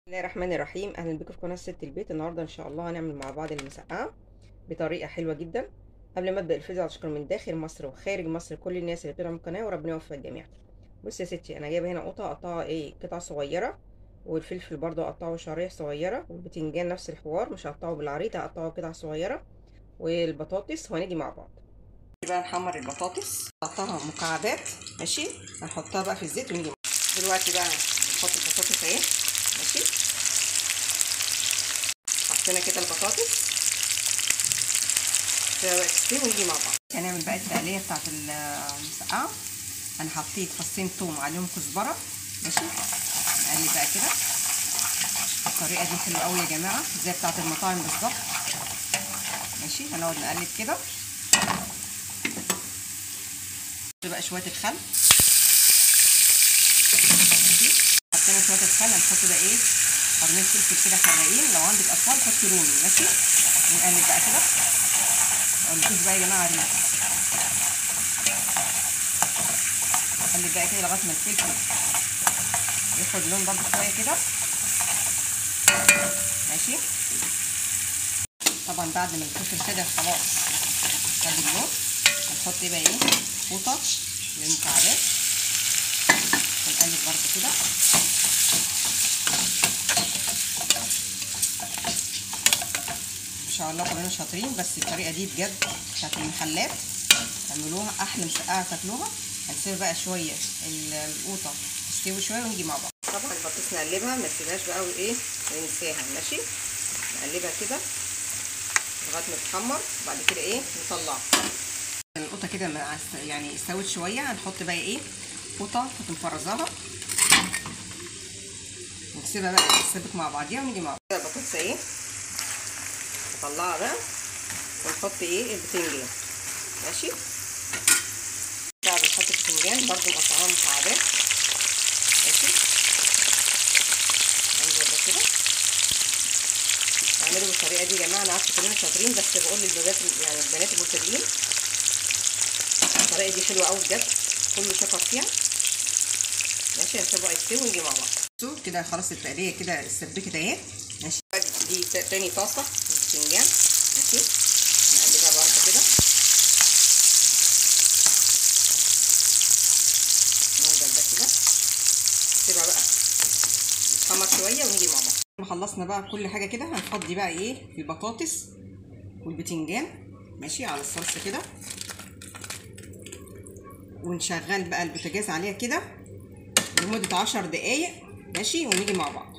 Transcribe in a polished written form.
الله الرحمن الرحيم. اهلا بكم في قناه ست البيت. النهارده ان شاء الله هنعمل مع بعض المسقعه بطريقه حلوه جدا. قبل ما ابدا الفيديو اشكر من داخل مصر وخارج مصر كل الناس اللي بتدعم القناه وربنا يوفق الجميع. بصي يا ستي، انا جايبه هنا قطه اقطعها قطع صغيره، والفلفل برضو اقطعه شرايح صغيره، والبتنجان نفس الحوار مش هقطعه بالعريض، هقطعه قطع صغيره، والبطاطس وهنيجي مع بعض. بقى نحمر البطاطس، نقطعها مكعبات ماشي، هنحطها بقى في الزيت ونيجي دلوقتي بقى نحط البطاطس اهي ماشي. حطينا كده البطاطس بقى تستوي ونيجي مع بعض. هنعمل بقى التقليه بتاعت المسقعه. انا حطيت فصين توم عليهم كزبره ماشي. نقلب بقى كده. الطريقه دي حلوه قوي يا جماعه، زي بتاعت المطاعم بالظبط ماشي. هنقعد نقلب كده بقى شويه الخل ماشي. حطينا شويه الخل، هنحط بقى قرنين فلفل كده حراقين، لو عندك اطفال حطي رومي ماشي. ونقلب بقى كده. مقولكوش بقى يا جماعه ريح. نقلب بقى كده لغايه ما الفلفل ياخد لون برضه شويه كده ماشي. طبعا بعد ما الفلفل كده خلاص خد اللون، هنحط بقى فوطه للمكعبات ونقلب برضه كده. ان شاء الله كلنا شاطرين، بس الطريقه دي بجد بتاعت المحلات تعملوها احلى مسقعه تاكلوها. هنسيب بقى شويه القوطه تستوي شويه ونيجي مع بعض. طبعا البطاطس نقلبها، ما نسيبهاش بقى وننساها ماشي. نقلبها كده لغايه ما تتحمر، وبعد كده نطلعها. القوطه كده يعني استوت شويه، هنحط بقى قوطه كنت مفرزاها ونسيبها بقى تتسبك مع بعضيها ونيجي مع بعض. البطاطس نطلعها بقى ونحط البتنجان ماشي. بقى بنحط البتنجان برضو مقطعاه مكعبات ماشي. هنظبط كده. اعملوا بالطريقه دي يا جماعه، انا عارفه كلنا شاطرين، بس بقول للبنات يعني البنات المبتدئين الطريقه دي حلوه قوي بجد، كله شكر فيها ماشي. هنسيبها يستوي ونيجي مع بعض. شوف كده خلاص التقليه كده اتسبكت اهي ماشي. دي تاني طاسه البتنجان ماشي. نقلبها برضه كده. نفضل ده كده نسيبها بقى تتحمر شويه ونيجي مع بعض. خلصنا بقى كل حاجه كده، هنفضي بقى البطاطس والبتنجان ماشي على الصلصه كده، ونشغل بقى البوتاجاز عليها كده لمده 10 دقايق ماشي، ونيجي مع بعض.